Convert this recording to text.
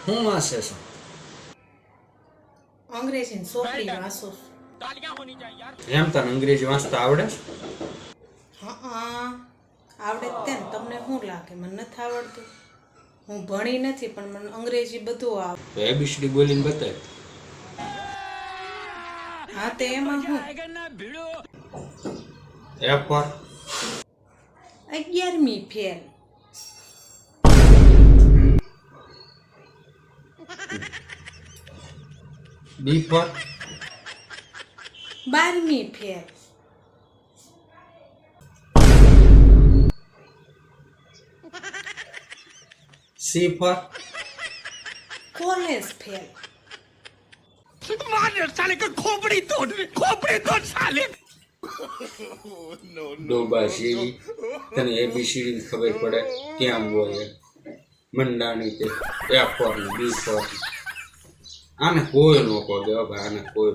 હું વાંચે છો? અંગ્રેજી સોફલી વાંચું. એમ તને અંગ્રેજી વાંચતા આવડે છે? હા આવડે જ તે ને. તમને શું લાગે મને નથી આવડતું? હું ભણી નથી પણ મને અંગ્રેજી બધું આવડે. તો એબીસીડી બોલીને બતાય. હા તે એમાં હું એ ફોર 11મી ફેલ. બી ફોર 12મી fail. C for college fail. ડોબા શેરી. તને એબીસીડી ખબર પડે ક્યાં બોલે મંડાણી તે. એ ફોર ને બી ફોર. આને કોઈ નો કહો દે ભાઈ, આને કોઈ